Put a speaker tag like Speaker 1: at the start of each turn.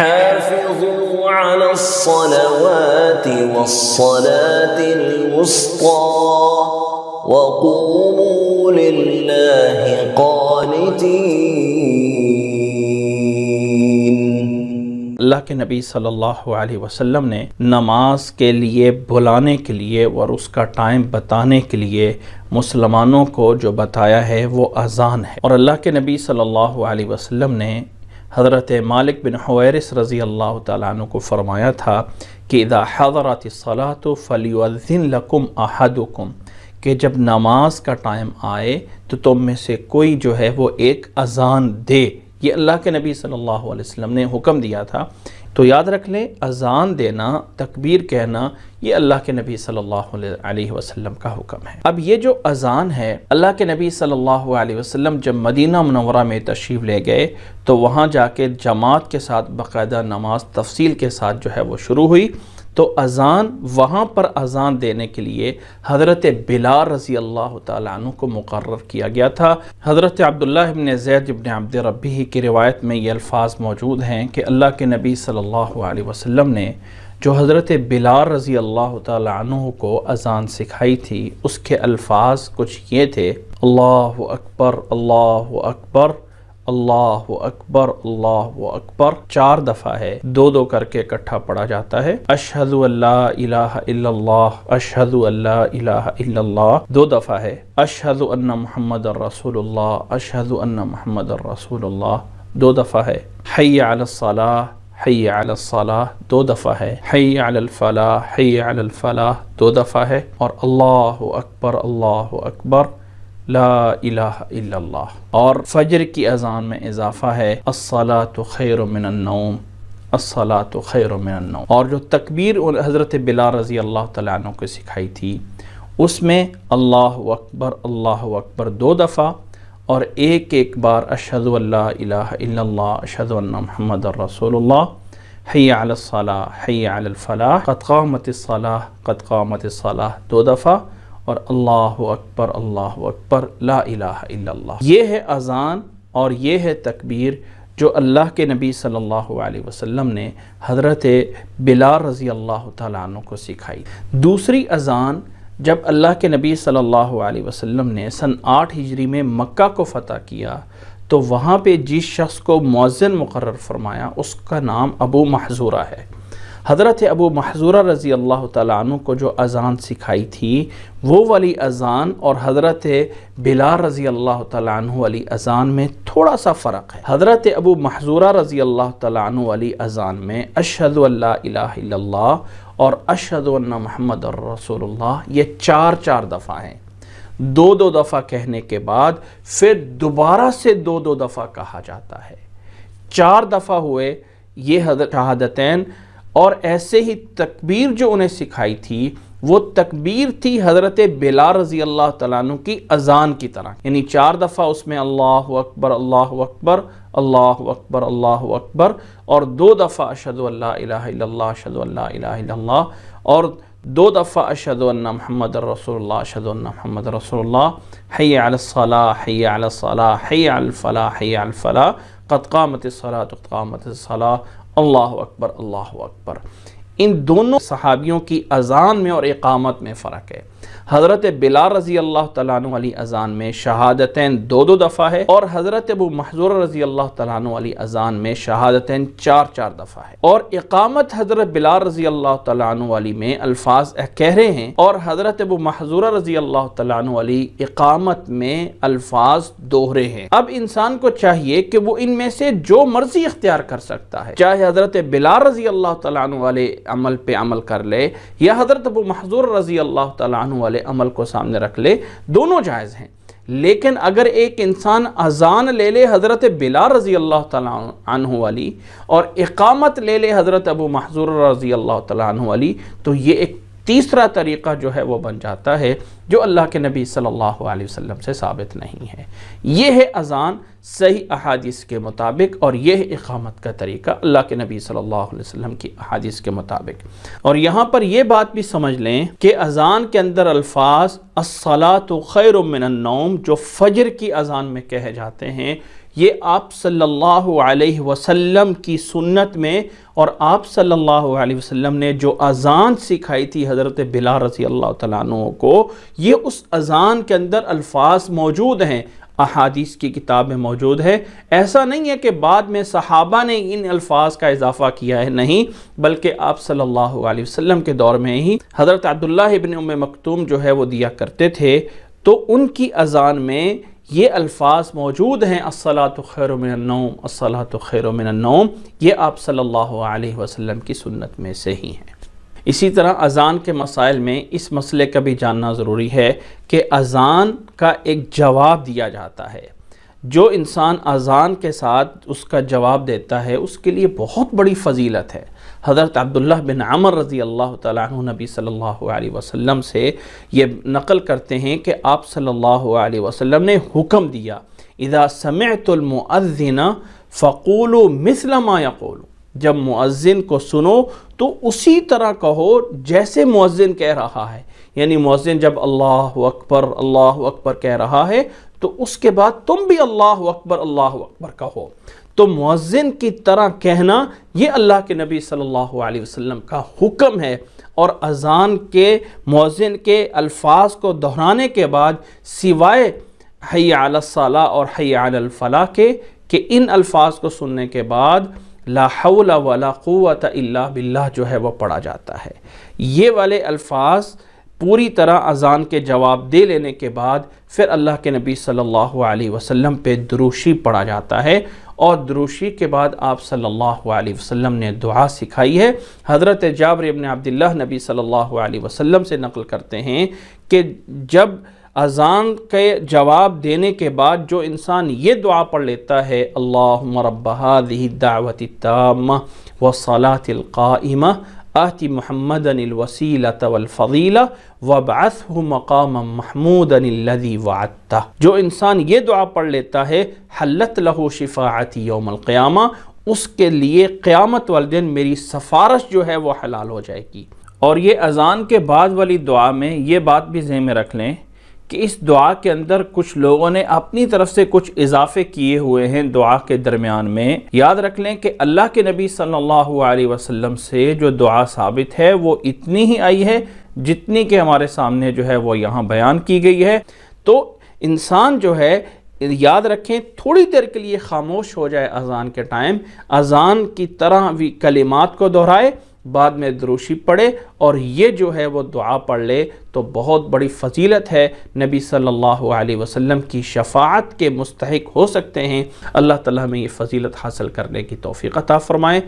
Speaker 1: حافظوا على الصلوات والصلاة الوسطى وقوموا لله قانتين۔
Speaker 2: اللہ کے نبی صلی اللہ علیہ وسلم نے نماز کے لیے بلانے کے لیے اور اس کا ٹائم بتانے کے لیے مسلمانوں کو جو بتایا ہے وہ اذان ہے، اور اللہ کے نبی صلی اللہ علیہ وسلم نے حضرت مالک بن حویرث رضی اللہ تعالیٰ عنہ کو فرمایا تھا کہ اذا حضرت الصلاۃ فلیؤذن لکم احدکم، کہ جب نماز کا ٹائم آئے تو تم میں سے کوئی جو ہے وہ ایک اذان دے۔ یہ اللہ کے نبی صلی اللہ علیہ وسلم نے حکم دیا تھا، تو یاد رکھ لیں اذان دینا، تکبیر کہنا، یہ اللہ کے نبی صلی اللہ علیہ وسلم کا حکم ہے۔ اب یہ جو اذان ہے، اللہ کے نبی صلی اللہ علیہ وسلم جب مدینہ منورہ میں تشریف لے گئے تو وہاں جا کے جماعت کے ساتھ باقاعدہ نماز تفصیل کے ساتھ جو ہے وہ شروع ہوئی، تو اذان وہاں پر اذان دینے کے لیے حضرت بلال رضی اللہ تعالیٰ عنہ کو مقرر کیا گیا تھا۔ حضرت عبداللہ بن زید بن عبد ربہ کی روایت میں یہ الفاظ موجود ہیں کہ اللہ کے نبی صلی اللہ علیہ وسلم نے جو حضرت بلال رضی اللہ تعالیٰ عنہ کو اذان سکھائی تھی، اس کے الفاظ کچھ یہ تھے: اللہ اکبر اللہ اکبر اللہ اکبر اللہ اکبر، 4 دفعہ ہے، 2 کر کے اکٹھا پڑھا جاتا ہے۔ اشہد ان لا الہ الا اللہ، اشہد ان لا الہ الا اللہ 2 دفعہ ہے۔ اشہد ان محمد رسول اللہ، اشہد ان محمد رسول اللہ 2 دفعہ ہے۔ حی علی الصلاۃ، حی علی الصلاۃ 2 دفعہ ہے۔ حی علی الفلاح، حی علی الفلاح 2 دفعہ ہے، اور اللہ اکبر لا الہ الا اللہ۔ اور فجر کی اذان میں اضافہ ہے الصلاۃ خیر من النوم، الصلاۃ خیر من النوم۔ اور جو تکبیر حضرت بلال رضی اللہ تعالیٰ عنہ کو سکھائی تھی، اس میں اللہ اکبر 2 دفعہ اور ایک بار اشہد ان لا الہ الا اللہ، اشہد ان محمد رسول اللہ، حی علی الصلاۃ، حی علی الفلاح، قد قامت الصلاۃ، قد قامت الصلاۃ 2 دفعہ، اور اللہ اکبر لا الہ الا اللہ۔ یہ ہے اذان اور یہ ہے تکبیر جو اللہ کے نبی صلی اللہ علیہ وسلم نے حضرت بلال رضی اللہ تعالیٰ عنہ کو سکھائی۔ دوسری اذان جب اللہ کے نبی صلی اللہ علیہ وسلم نے سن 8 ہجری میں مکہ کو فتح کیا تو وہاں پہ جس شخص کو مؤذن مقرر فرمایا اس کا نام ابو محذورہ ہے۔ حضرت ابو محذورہ رضی اللہ تعالیٰ عنہ کو جو اذان سکھائی تھی وہ والی اذان اور حضرت بلال رضی اللہ تعالیٰ عنہ والی اذان میں تھوڑا سا فرق ہے۔ حضرت ابو محذورہ رضی اللہ تعالیٰ عنہ والی اذان میں اشہد ان لا الہ الا اللہ اور اشہد ان محمد رسول اللہ یہ 4 دفعہ ہیں۔ 2 دفعہ کہنے کے بعد پھر دوبارہ سے 2 دفعہ کہا جاتا ہے۔ 4 دفعہ ہوئے یہ حضرت شہادتین، اور ایسے ہی تکبیر جو انہیں سکھائی تھی وہ تکبیر تھی حضرت بلال رضی اللہ تعالیٰ عنہ کی اذان کی طرح، یعنی 4 دفعہ اس میں اللہ اکبر اللہ اکبر اللہ اکبر اللہ اکبر، اور 2 دفعہ اشہد ان لا الہ الا اللہ، اشہد ان لا الہ الا اللہ، اور 2 دفعہ اشہد ان محمد رسول اللہ، اشہد ان محمد رسول اللہ، حی علی الصلاۃ، حی علی الصلاۃ، حی علی الفلاح، حی علی الفلاح، قد قامت الصلاۃ، قد قامت الصلاۃ، اللہ اکبر اللہ اکبر۔ ان دونوں صحابیوں کی اذان میں اور اقامت میں فرق ہے۔ حضرت بلال رضی اللہ تعالیٰ عنہ والی اذان میں شہادتین 2 دفعہ ہے، اور حضرت ابو محذورہ رضی اللہ تعالیٰ عنہ والی اذان میں شہادتین 4 دفعہ ہے، اور اقامت حضرت بلال رضی اللہ تعالیٰ عنہ والی میں الفاظ کہہ رہے ہیں، اور حضرت ابو محذورہ رضی اللہ تعالیٰ عنہ والی اقامت میں الفاظ دوہرے ہیں۔ اب انسان کو چاہیے کہ وہ ان میں سے جو مرضی اختیار کر سکتا ہے، چاہے حضرت بلال رضی اللہ تعالیٰ عنہ والے عمل پہ عمل کر لے یا حضرت ابو محذورہ رضی اللہ تعالیٰ عنہ والے عمل کو سامنے رکھ لے، دونوں جائز ہیں۔ لیکن اگر ایک انسان اذان لے لے حضرت بلال رضی اللہ تعالیٰ عنہ والی اور اقامت لے لے حضرت ابو محذورہ رضی اللہ تعالیٰ عنہ والی، تو یہ ایک تیسرا طریقہ جو ہے وہ بن جاتا ہے جو اللہ کے نبی صلی اللہ علیہ وسلم سے ثابت نہیں ہے۔ یہ ہے اذان صحیح احادیث کے مطابق، اور یہ ہے اقامت کا طریقہ اللہ کے نبی صلی اللہ علیہ وسلم کی احادیث کے مطابق۔ اور یہاں پر یہ بات بھی سمجھ لیں کہ اذان کے اندر الفاظ الصلاۃ خیر من النوم جو فجر کی اذان میں کہے جاتے ہیں، یہ آپ صلی اللہ علیہ وسلم کی سنت میں، اور آپ صلی اللہ علیہ وسلم نے جو اذان سکھائی تھی حضرت بلال رضی اللہ تعالیٰ عنہ کو، یہ اس اذان کے اندر الفاظ موجود ہیں، احادیث کی کتاب میں موجود ہے۔ ایسا نہیں ہے کہ بعد میں صحابہ نے ان الفاظ کا اضافہ کیا ہے، نہیں، بلکہ آپ صلی اللہ علیہ وسلم کے دور میں ہی حضرت عبداللہ ابن ام مکتوم جو ہے وہ دیا کرتے تھے، تو ان کی اذان میں یہ الفاظ موجود ہیں، الصلاۃ خیر من النوم، الصلاۃ خیر من النوم، یہ آپ صلی اللہ علیہ وسلم کی سنت میں سے ہی ہیں۔ اسی طرح اذان کے مسائل میں اس مسئلے کا بھی جاننا ضروری ہے کہ اذان کا ایک جواب دیا جاتا ہے۔ جو انسان اذان کے ساتھ اس کا جواب دیتا ہے اس کے لیے بہت بڑی فضیلت ہے۔ حضرت عبداللہ بن عمر رضی اللہ تعالیٰ عنہ نبی صلی اللہ علیہ وسلم سے یہ نقل کرتے ہیں کہ آپ صلی اللہ علیہ وسلم نے حکم دیا، اذا سمعت المؤذن فقولوا مثل ما يقول، جب مؤذن کو سنو تو اسی طرح کہو جیسے مؤذن کہہ رہا ہے، یعنی مؤذن جب اللہ اکبر کہہ رہا ہے تو اس کے بعد تم بھی اللہ اکبر کہو۔ تو مؤذن کی طرح کہنا یہ اللہ کے نبی صلی اللہ علیہ وسلم کا حکم ہے، اور اذان کے مؤذن کے الفاظ کو دہرانے کے بعد سوائے حی علی الصلاۃ اور حی علی الفلاح کے کہ ان الفاظ کو سننے کے بعد لا حول ولا قوت الا باللہ جو ہے وہ پڑھا جاتا ہے۔ یہ والے الفاظ پوری طرح اذان کے جواب دے لینے کے بعد پھر اللہ کے نبی صلی اللہ علیہ وسلم پہ دروشی پڑھا جاتا ہے، اور دروشی کے بعد آپ صلی اللہ علیہ وسلم نے دعا سکھائی ہے۔ حضرت جابر ابن عبداللہ نبی صلی اللہ علیہ وسلم سے نقل کرتے ہیں کہ جب اذان کے جواب دینے کے بعد جو انسان یہ دعا پڑھ لیتا ہے، اللہم رب هذه الدعوة التامة والصلاة القائمة آت محمدا الوسیلة والفضیلة وابعثه مقاما محمودا الذی وعدتہ، جو انسان یہ دعا پڑھ لیتا ہے حلت له شفاعتی یوم القیامہ، اس کے لیے قیامت والے دن میری سفارش جو ہے وہ حلال ہو جائے گی۔ اور یہ اذان کے بعد والی دعا میں یہ بات بھی ذہن میں رکھ لیں کہ اس دعا کے اندر کچھ لوگوں نے اپنی طرف سے کچھ اضافے کیے ہوئے ہیں دعا کے درمیان میں۔ یاد رکھ لیں کہ اللہ کے نبی صلی اللہ علیہ وسلم سے جو دعا ثابت ہے وہ اتنی ہی آئی ہے جتنی کہ ہمارے سامنے جو ہے وہ یہاں بیان کی گئی ہے۔ تو انسان جو ہے یاد رکھیں تھوڑی دیر کے لیے خاموش ہو جائے اذان کے ٹائم، اذان کی طرح بھی کلمات کو دہرائے، بعد میں دروشی پڑھے اور یہ جو ہے وہ دعا پڑھ لے تو بہت بڑی فضیلت ہے، نبی صلی اللہ علیہ وسلم کی شفاعت کے مستحق ہو سکتے ہیں۔ اللہ تعالیٰ ہمیں یہ فضیلت حاصل کرنے کی توفیق عطا فرمائے۔